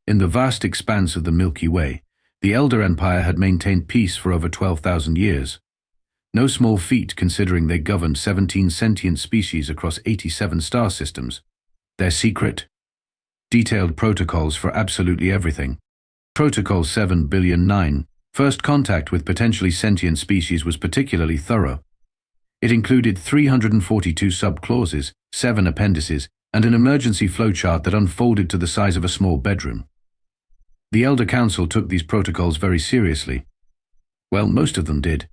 In the vast expanse of the Milky Way, the Elder Empire had maintained peace for over 12,000 years. No small feat considering they governed 17 sentient species across 87 star systems. Their secret? Detailed protocols for absolutely everything. Protocol 7-9, first contact with potentially sentient species, was particularly thorough. It included 342 sub-clauses, 7 appendices, and an emergency flowchart that unfolded to the size of a small bedroom. The Elder Council took these protocols very seriously. Well, most of them did.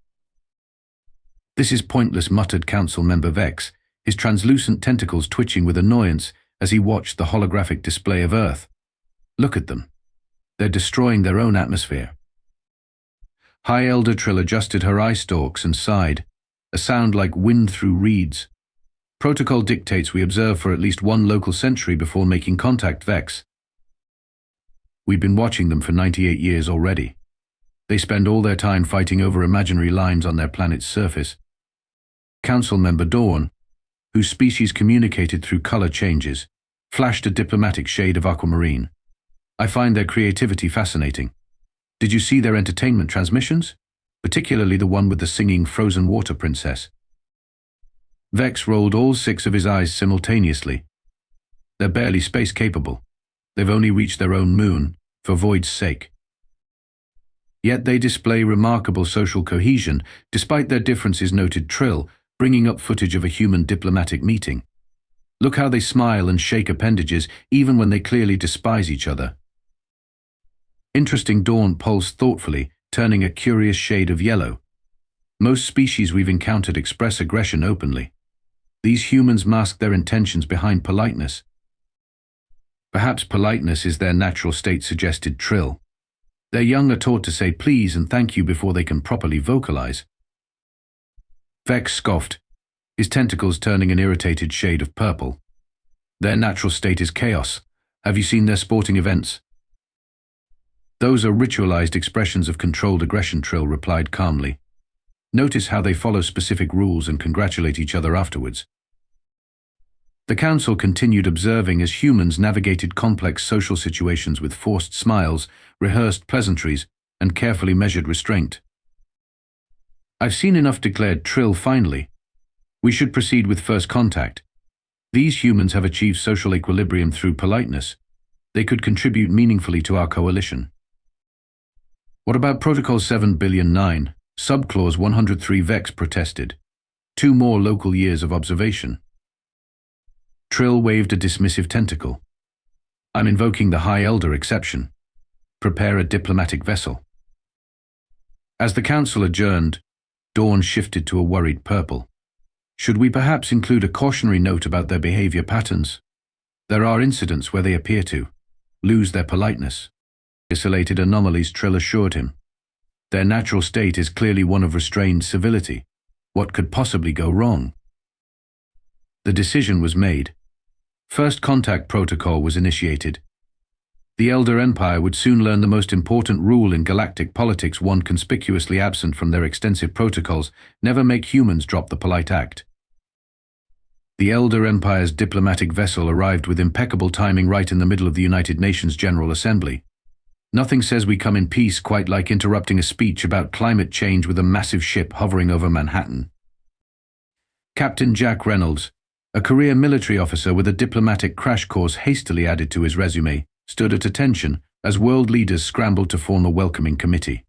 "This is pointless," muttered Council Member Vex, his translucent tentacles twitching with annoyance as he watched the holographic display of Earth. "Look at them. They're destroying their own atmosphere." High Elder Trill adjusted her eye stalks and sighed, a sound like wind through reeds. "Protocol dictates we observe for at least 1 local century before making contact, Vex. We've been watching them for 98 years already. They spend all their time fighting over imaginary lines on their planet's surface." Council Member Dawn, whose species communicated through color changes, flashed a diplomatic shade of aquamarine. "I find their creativity fascinating. Did you see their entertainment transmissions? Particularly the one with the singing frozen water princess." Vex rolled all 6 of his eyes simultaneously. "They're barely space capable. They've only reached their own moon, for void's sake. Yet they display remarkable social cohesion, despite their differences," noted Trill, bringing up footage of a human diplomatic meeting. "Look how they smile and shake appendages, even when they clearly despise each other." "Interesting," Dawn pulsed thoughtfully, turning a curious shade of yellow. "Most species we've encountered express aggression openly. These humans mask their intentions behind politeness." "Perhaps politeness is their natural state," suggested Trill. "Their young are taught to say please and thank you before they can properly vocalize." Vex scoffed, his tentacles turning an irritated shade of purple. "Their natural state is chaos. Have you seen their sporting events?" "Those are ritualized expressions of controlled aggression," Trill replied calmly. "Notice how they follow specific rules and congratulate each other afterwards." The Council continued observing as humans navigated complex social situations with forced smiles, rehearsed pleasantries, and carefully measured restraint. "I've seen enough," declared Trill finally. "We should proceed with first contact. These humans have achieved social equilibrium through politeness. They could contribute meaningfully to our coalition." "What about Protocol 7-9, Subclause 103, Vex protested. 2 more local years of observation." Trill waved a dismissive tentacle. "I'm invoking the High Elder exception. Prepare a diplomatic vessel." As the Council adjourned, Dawn shifted to a worried purple. "Should we perhaps include a cautionary note about their behavior patterns? There are incidents where they appear to lose their politeness." "Isolated anomalies," Trill assured him. "Their natural state is clearly one of restrained civility. What could possibly go wrong?" The decision was made. First contact protocol was initiated. The Elder Empire would soon learn the most important rule in galactic politics, one conspicuously absent from their extensive protocols: never make humans drop the polite act. The Elder Empire's diplomatic vessel arrived with impeccable timing right in the middle of the United Nations General Assembly. Nothing says we come in peace quite like interrupting a speech about climate change with a massive ship hovering over Manhattan. Captain Jack Reynolds, a career military officer with a diplomatic crash course hastily added to his resume, stood at attention as world leaders scrambled to form a welcoming committee.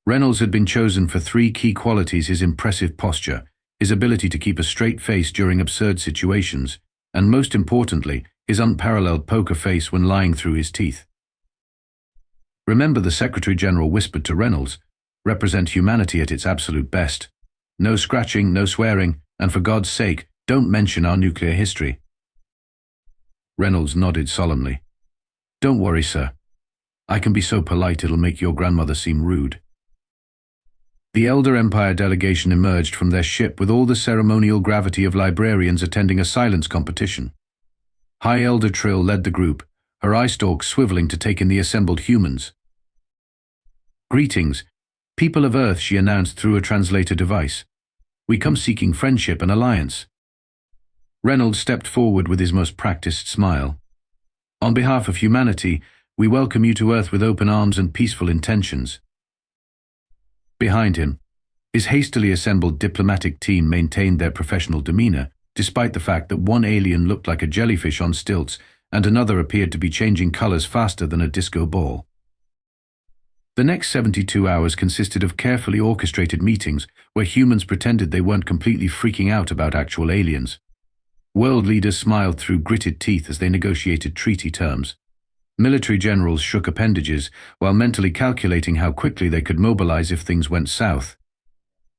Reynolds had been chosen for 3 key qualities: his impressive posture, his ability to keep a straight face during absurd situations, and most importantly, his unparalleled poker face when lying through his teeth. "Remember," the Secretary General whispered to Reynolds, "represent humanity at its absolute best. No scratching, no swearing, and for God's sake, don't mention our nuclear history." Reynolds nodded solemnly. "Don't worry, sir. I can be so polite it'll make your grandmother seem rude." The Elder Empire delegation emerged from their ship with all the ceremonial gravity of librarians attending a silence competition. High Elder Trill led the group, her eye stalks swiveling to take in the assembled humans. "Greetings, people of Earth," she announced through a translator device. "We come seeking friendship and alliance." Reynolds stepped forward with his most practiced smile. "On behalf of humanity, We welcome you to Earth with open arms and peaceful intentions." Behind him, his hastily assembled diplomatic team maintained their professional demeanor, despite the fact that one alien looked like a jellyfish on stilts and another appeared to be changing colors faster than a disco ball. The next 72 hours consisted of carefully orchestrated meetings where humans pretended they weren't completely freaking out about actual aliens. World leaders smiled through gritted teeth as they negotiated treaty terms. Military generals shook appendages while mentally calculating how quickly they could mobilize if things went south.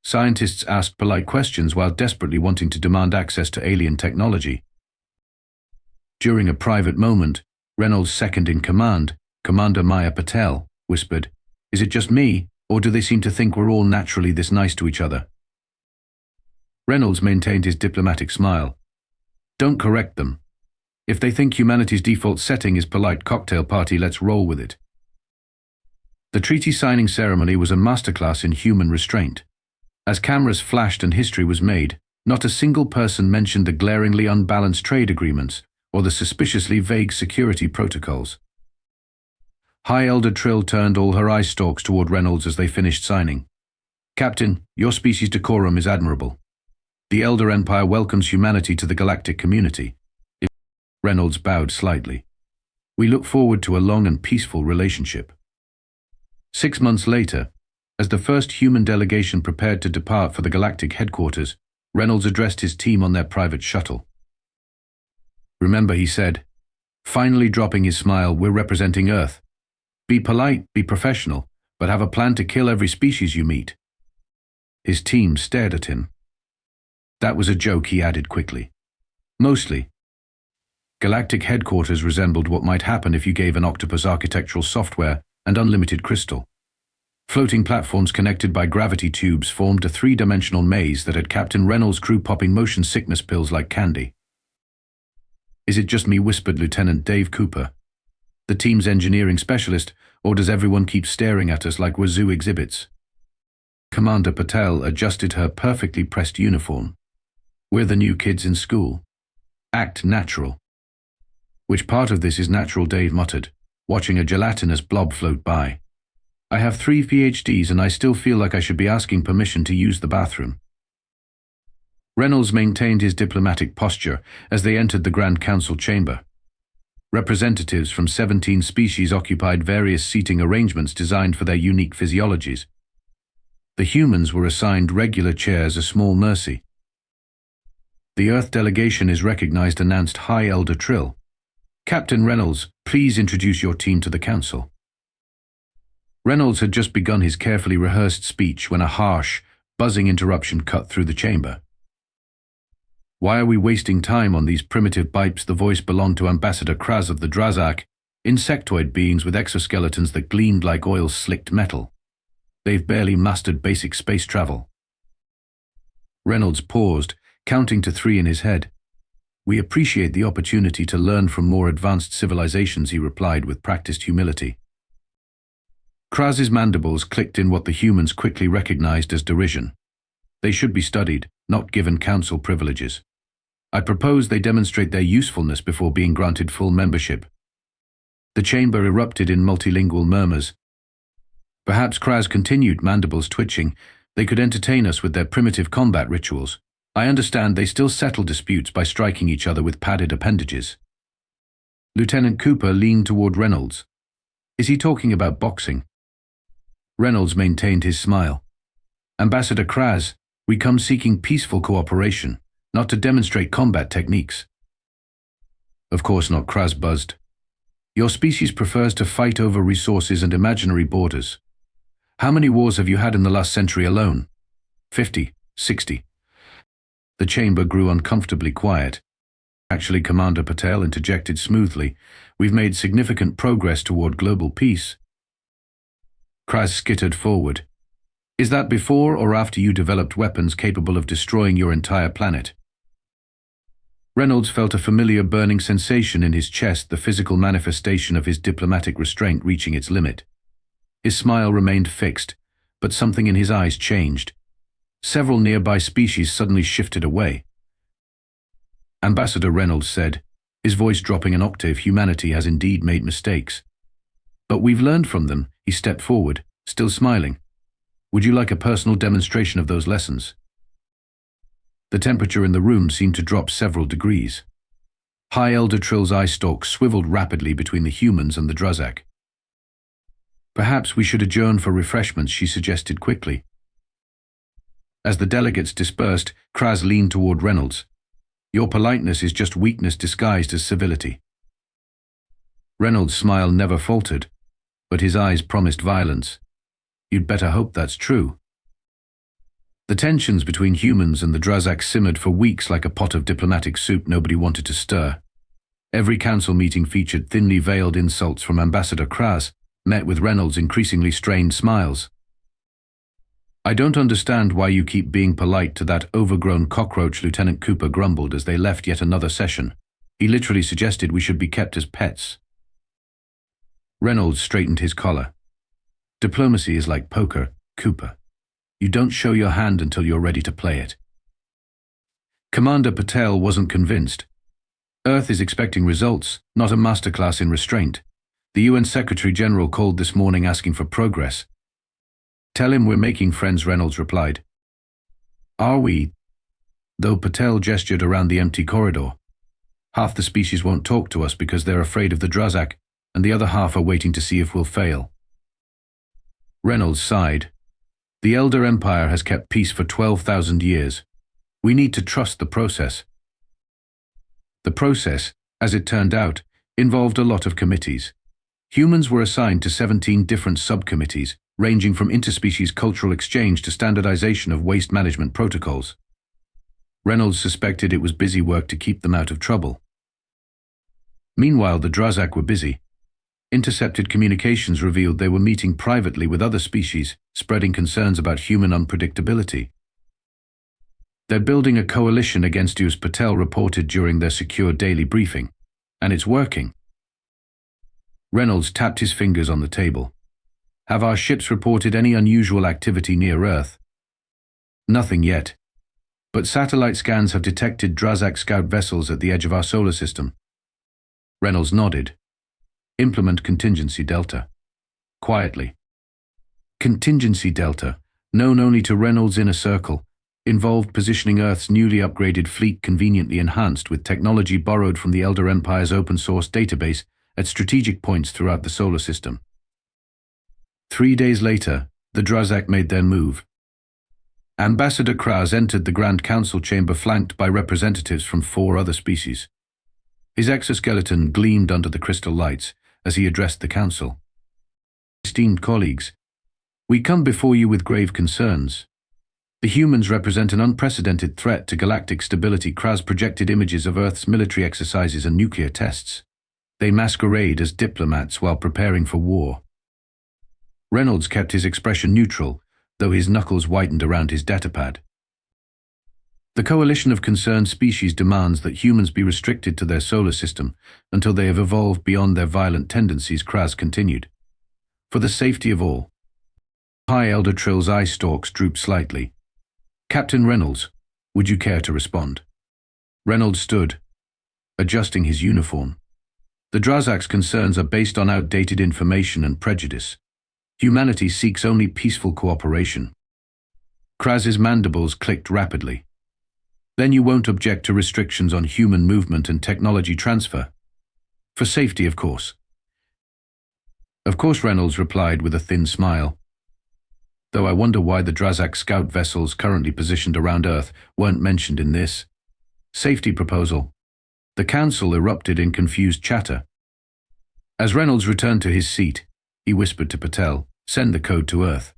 Scientists asked polite questions while desperately wanting to demand access to alien technology. During a private moment, Reynolds' second-in-command, Commander Maya Patel, whispered, "Is it just me, or do they seem to think we're all naturally this nice to each other?" Reynolds maintained his diplomatic smile. "Don't correct them. If they think humanity's default setting is polite cocktail party, let's roll with it." The treaty signing ceremony was a masterclass in human restraint. As cameras flashed and history was made, not a single person mentioned the glaringly unbalanced trade agreements or the suspiciously vague security protocols. High Elder Trill turned all her eye stalks toward Reynolds as they finished signing. "Captain, your species decorum is admirable. The Elder Empire welcomes humanity to the galactic community." Reynolds bowed slightly. "We look forward to a long and peaceful relationship." 6 months later, as the first human delegation prepared to depart for the galactic headquarters, Reynolds addressed his team on their private shuttle. "Remember," he said, finally dropping his smile, "we're representing Earth. Be polite, be professional, but have a plan to kill every species you meet." His team stared at him. "That was a joke," he added quickly. "Mostly. Galactic headquarters resembled what might happen if you gave an octopus architectural software and unlimited crystal. Floating platforms connected by gravity tubes formed a three-dimensional maze that had Captain Reynolds' crew popping motion sickness pills like candy." "Is it just me," whispered Lieutenant Dave Cooper, the team's engineering specialist, "or does everyone keep staring at us like we're zoo exhibits?" Commander Patel adjusted her perfectly pressed uniform. "We're the new kids in school. Act natural." "Which part of this is natural?" Dave muttered, watching a gelatinous blob float by. "I have 3 PhDs and I still feel like I should be asking permission to use the bathroom." Reynolds maintained his diplomatic posture as they entered the Grand Council chamber. Representatives from 17 species occupied various seating arrangements designed for their unique physiologies. The humans were assigned regular chairs, a small mercy. "The Earth delegation is recognized," announced High Elder Trill. "Captain Reynolds, please introduce your team to the Council." Reynolds had just begun his carefully rehearsed speech when a harsh, buzzing interruption cut through the chamber. "Why are we wasting time on these primitive bipes?" The voice belonged to Ambassador Kraz of the Drazak, insectoid beings with exoskeletons that gleamed like oil-slicked metal. "They've barely mastered basic space travel." Reynolds paused, counting to 3 in his head. "We appreciate the opportunity to learn from more advanced civilizations," he replied with practiced humility. Kraz's mandibles clicked in what the humans quickly recognized as derision. "They should be studied, not given council privileges. I propose they demonstrate their usefulness before being granted full membership." The chamber erupted in multilingual murmurs. "Perhaps," Kraz continued, mandibles twitching, "they could entertain us with their primitive combat rituals. I understand they still settle disputes by striking each other with padded appendages." Lieutenant Cooper leaned toward Reynolds. "Is he talking about boxing?" Reynolds maintained his smile. "Ambassador Kraz, we come seeking peaceful cooperation, not to demonstrate combat techniques." "Of course not," Kraz buzzed. "Your species prefers to fight over resources and imaginary borders. How many wars have you had in the last century alone? 50, 60. The chamber grew uncomfortably quiet. "Actually," Commander Patel interjected smoothly, "we've made significant progress toward global peace." Kraz skittered forward. "Is that before or after you developed weapons capable of destroying your entire planet?" Reynolds felt a familiar burning sensation in his chest, the physical manifestation of his diplomatic restraint reaching its limit. His smile remained fixed, but something in his eyes changed. Several nearby species suddenly shifted away. "Ambassador," Reynolds said, his voice dropping an octave, "humanity has indeed made mistakes. But we've learned from them. He stepped forward, still smiling. Would you like a personal demonstration of those lessons? The temperature in the room seemed to drop several degrees. High Elder Trill's eye stalks swiveled rapidly between the humans and the Drazak. Perhaps we should adjourn for refreshments, she suggested quickly. As the delegates dispersed, Kraz leaned toward Reynolds. Your politeness is just weakness disguised as civility. Reynolds' smile never faltered, but his eyes promised violence. You'd better hope that's true. The tensions between humans and the Drazak simmered for weeks like a pot of diplomatic soup nobody wanted to stir. Every council meeting featured thinly veiled insults from Ambassador Kraz, met with Reynolds' increasingly strained smiles. I don't understand why you keep being polite to that overgrown cockroach, Lieutenant Cooper grumbled as they left yet another session. He literally suggested we should be kept as pets. Reynolds straightened his collar. Diplomacy is like poker, Cooper. You don't show your hand until you're ready to play it. Commander Patel wasn't convinced. Earth is expecting results, not a masterclass in restraint. The UN Secretary General called this morning asking for progress. Tell him we're making friends, Reynolds replied. Are we? Though Patel gestured around the empty corridor. Half the species won't talk to us because they're afraid of the Drazak, and the other half are waiting to see if we'll fail. Reynolds sighed. The Elder Empire has kept peace for 12,000 years. We need to trust the process. The process, as it turned out, involved a lot of committees. Humans were assigned to 17 different subcommittees, ranging from interspecies cultural exchange to standardization of waste management protocols. Reynolds suspected it was busy work to keep them out of trouble. Meanwhile, the Drazak were busy. Intercepted communications revealed they were meeting privately with other species, spreading concerns about human unpredictability. They're building a coalition against you, as Patel reported during their secure daily briefing. And it's working. Reynolds tapped his fingers on the table. Have our ships reported any unusual activity near Earth? Nothing yet. But satellite scans have detected Drazak scout vessels at the edge of our solar system. Reynolds nodded. Implement Contingency Delta. Quietly. Contingency Delta, known only to Reynolds' inner circle, involved positioning Earth's newly upgraded fleet conveniently enhanced with technology borrowed from the Elder Empire's open-source database at strategic points throughout the solar system. 3 days later, the Drazak made their move. Ambassador Kraz entered the Grand Council chamber flanked by representatives from 4 other species. His exoskeleton gleamed under the crystal lights as he addressed the council. Esteemed colleagues, we come before you with grave concerns. The humans represent an unprecedented threat to galactic stability. Kraz projected images of Earth's military exercises and nuclear tests. They masquerade as diplomats while preparing for war. Reynolds kept his expression neutral, though his knuckles whitened around his datapad. The coalition of concerned species demands that humans be restricted to their solar system until they have evolved beyond their violent tendencies, Kraz continued. For the safety of all. High Elder Trill's eye stalks drooped slightly. Captain Reynolds, would you care to respond? Reynolds stood, adjusting his uniform. The Drazak's concerns are based on outdated information and prejudice. Humanity seeks only peaceful cooperation. Kraz's mandibles clicked rapidly. Then you won't object to restrictions on human movement and technology transfer. For safety, of course. Of course, Reynolds replied with a thin smile. Though I wonder why the Drazak scout vessels currently positioned around Earth weren't mentioned in this safety proposal. The council erupted in confused chatter. As Reynolds returned to his seat, he whispered to Patel, "Send the code to Earth."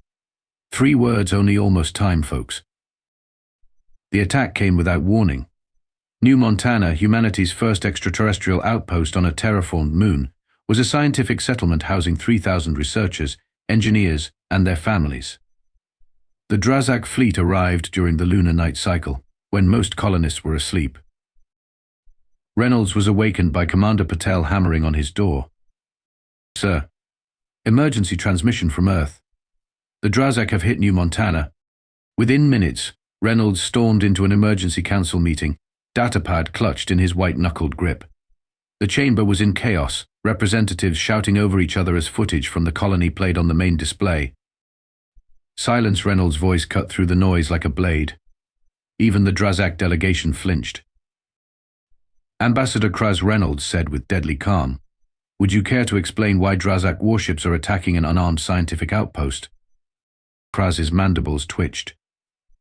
3 words only, almost time, folks. The attack came without warning. New Montana, humanity's first extraterrestrial outpost on a terraformed moon, was a scientific settlement housing 3,000 researchers, engineers, and their families. The Drazak fleet arrived during the lunar night cycle, when most colonists were asleep. Reynolds was awakened by Commander Patel hammering on his door. "Sir, emergency transmission from Earth. The Drazak have hit New Montana." Within minutes, Reynolds stormed into an emergency council meeting, datapad clutched in his white-knuckled grip. The chamber was in chaos, representatives shouting over each other as footage from the colony played on the main display. Silence. Reynolds' voice cut through the noise like a blade. Even the Drazak delegation flinched. Ambassador Kraz, Reynolds said with deadly calm, "Would you care to explain why Drazak warships are attacking an unarmed scientific outpost?" Kraz's mandibles twitched.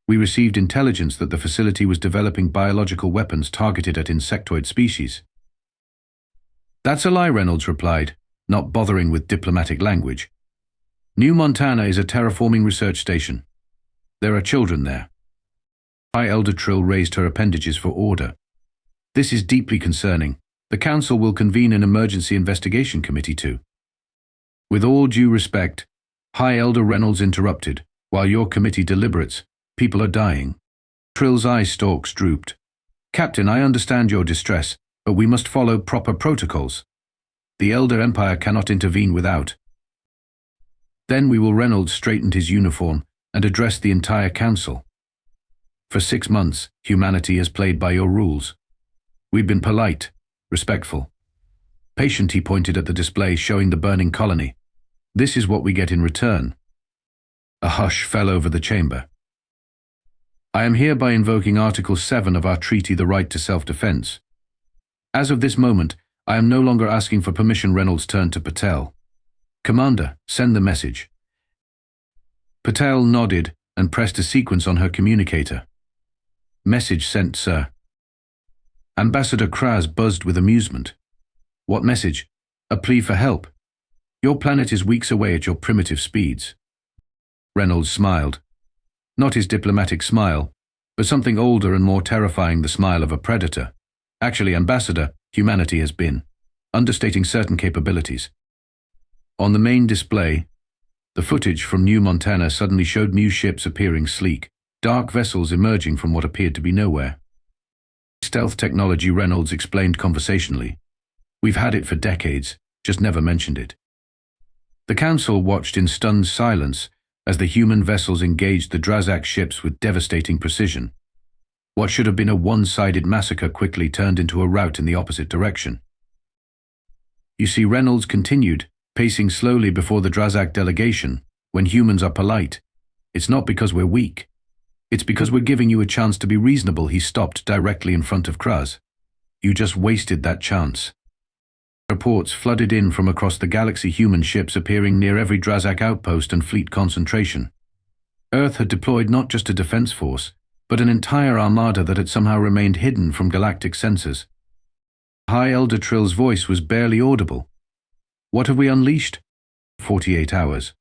"We received intelligence that the facility was developing biological weapons targeted at insectoid species." "That's a lie," Reynolds replied, not bothering with diplomatic language. "New Montana is a terraforming research station. There are children there." High Elder Trill raised her appendages for order. "This is deeply concerning. The Council will convene an emergency investigation committee too." "With all due respect," High Elder Reynolds interrupted, "while your committee deliberates, people are dying." Trill's eye stalks drooped. "Captain, I understand your distress, but we must follow proper protocols. The Elder Empire cannot intervene without." "Then we will." Reynolds straightened his uniform and addressed the entire council. "For 6 months, humanity has played by your rules. We've been polite, respectful, patient." He pointed at the display showing the burning colony. "This is what we get in return." A hush fell over the chamber. "I am hereby invoking Article 7 of our treaty, the right to self-defense. As of this moment, I am no longer asking for permission." Reynolds turned to Patel. "Commander, send the message." Patel nodded and pressed a sequence on her communicator. "Message sent, sir." Ambassador Kraz buzzed with amusement. "What message? A plea for help? Your planet is weeks away at your primitive speeds." Reynolds smiled. Not his diplomatic smile, but something older and more terrifying, the smile of a predator. "Actually, Ambassador, humanity has been understating certain capabilities." On the main display, the footage from New Montana suddenly showed new ships appearing, sleek, dark vessels emerging from what appeared to be nowhere. "Stealth technology," Reynolds explained conversationally. "We've had it for decades, just never mentioned it." The council watched in stunned silence as the human vessels engaged the Drazak ships with devastating precision. What should have been a one-sided massacre quickly turned into a rout in the opposite direction. "You see," Reynolds continued, pacing slowly before the Drazak delegation, "when humans are polite, it's not because we're weak. It's because we're giving you a chance to be reasonable." He stopped directly in front of Kraz. "You just wasted that chance." Reports flooded in from across the galaxy, human ships appearing near every Drazak outpost and fleet concentration. Earth had deployed not just a defense force, but an entire armada that had somehow remained hidden from galactic sensors. High Elder Trill's voice was barely audible. "What have we unleashed?" 48 hours.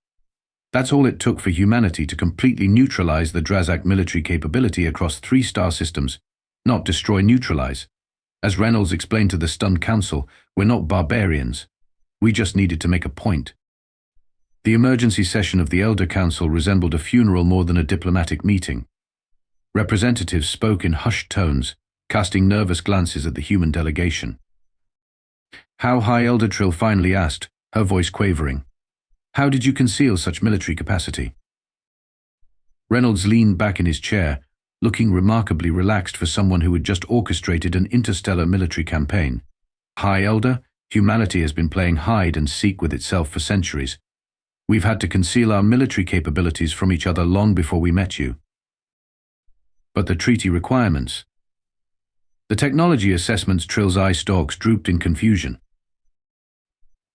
That's all it took for humanity to completely neutralize the Drazak military capability across 3 star systems. Not destroy, neutralize. As Reynolds explained to the stunned council, "We're not barbarians. We just needed to make a point." The emergency session of the Elder Council resembled a funeral more than a diplomatic meeting. Representatives spoke in hushed tones, casting nervous glances at the human delegation. "How?" High Elder Trill finally asked, her voice quavering. "How did you conceal such military capacity?" Reynolds leaned back in his chair, looking remarkably relaxed for someone who had just orchestrated an interstellar military campaign. "High Elder, humanity has been playing hide and seek with itself for centuries. We've had to conceal our military capabilities from each other long before we met you." "But the treaty requirements?" "The technology assessments." Trill's eye stalks drooped in confusion.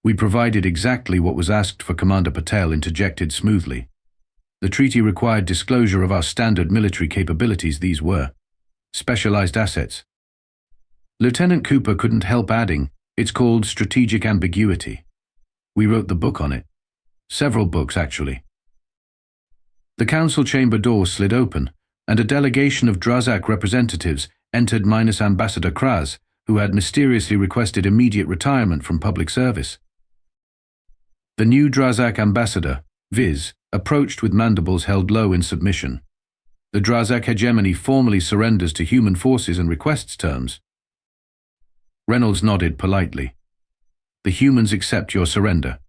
"We provided exactly what was asked for," Commander Patel interjected smoothly. "The treaty required disclosure of our standard military capabilities. These were specialized assets." Lieutenant Cooper couldn't help adding, "It's called strategic ambiguity. We wrote the book on it. Several books, actually." The council chamber door slid open, and a delegation of Drazak representatives entered, minus Ambassador Kraz, who had mysteriously requested immediate retirement from public service. The new Drazak ambassador, Viz, approached with mandibles held low in submission. The Drazak hegemony formally surrenders to human forces and requests terms. Reynolds nodded politely. "The humans accept your surrender.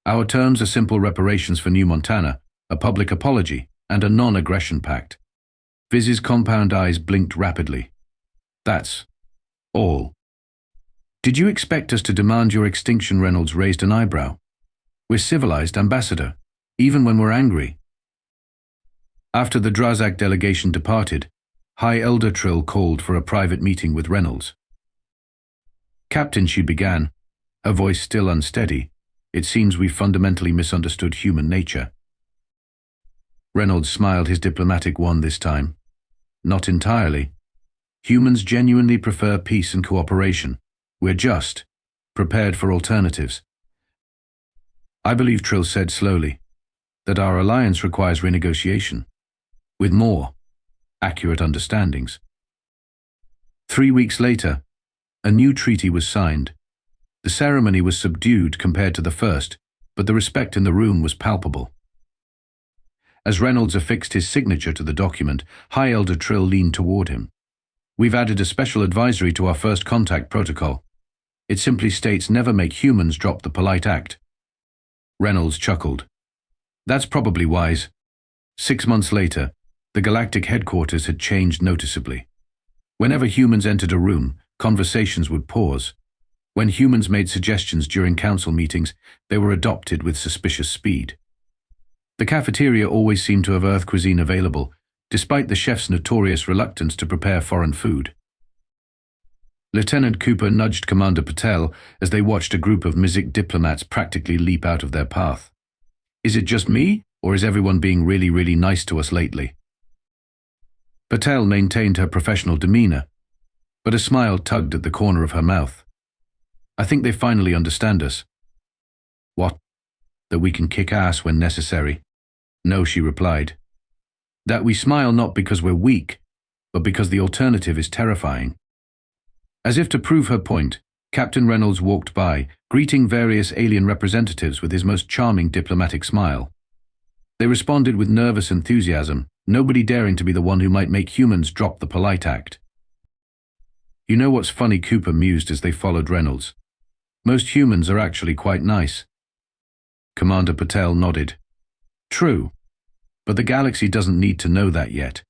Our terms are simple: reparations for New Montana, a public apology, and a non-aggression pact." Viz's compound eyes blinked rapidly. "That's all." Did you expect us to demand your extinction? Reynolds raised an eyebrow. We're civilized, Ambassador, even when we're angry. After the Drazak delegation departed, High Elder Trill called for a private meeting with Reynolds. Captain, she began, her voice still unsteady, it seems we've fundamentally misunderstood human nature. Reynolds smiled his diplomatic one this time. Not entirely. Humans genuinely prefer peace and cooperation. We're just prepared for alternatives. I believe, Trill said slowly, that our alliance requires renegotiation, with more accurate understandings. 3 weeks later, a new treaty was signed. The ceremony was subdued compared to the first, but the respect in the room was palpable. As Reynolds affixed his signature to the document, High Elder Trill leaned toward him. We've added a special advisory to our first contact protocol. It simply states never make humans drop the polite act. Reynolds chuckled. That's probably wise. 6 months later, the galactic headquarters had changed noticeably. Whenever humans entered a room, conversations would pause. When humans made suggestions during council meetings, they were adopted with suspicious speed. The cafeteria always seemed to have Earth cuisine available, despite the chef's notorious reluctance to prepare foreign food. Lieutenant Cooper nudged Commander Patel as they watched a group of Mizik diplomats practically leap out of their path. Is it just me, or is everyone being really nice to us lately? Patel maintained her professional demeanor, but a smile tugged at the corner of her mouth. I think they finally understand us. What? That we can kick ass when necessary? No, she replied. That we smile not because we're weak, but because the alternative is terrifying. As if to prove her point, Captain Reynolds walked by, greeting various alien representatives with his most charming diplomatic smile. They responded with nervous enthusiasm, nobody daring to be the one who might make humans drop the polite act. You know what's funny? Cooper mused as they followed Reynolds. Most humans are actually quite nice. Commander Patel nodded. True, but the galaxy doesn't need to know that yet.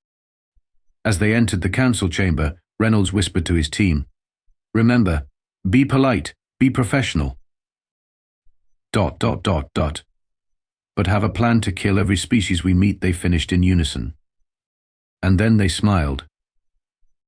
As they entered the council chamber, Reynolds whispered to his team, Remember, be polite, be professional. ... But have a plan to kill every species we meet, they finished in unison. And then they smiled.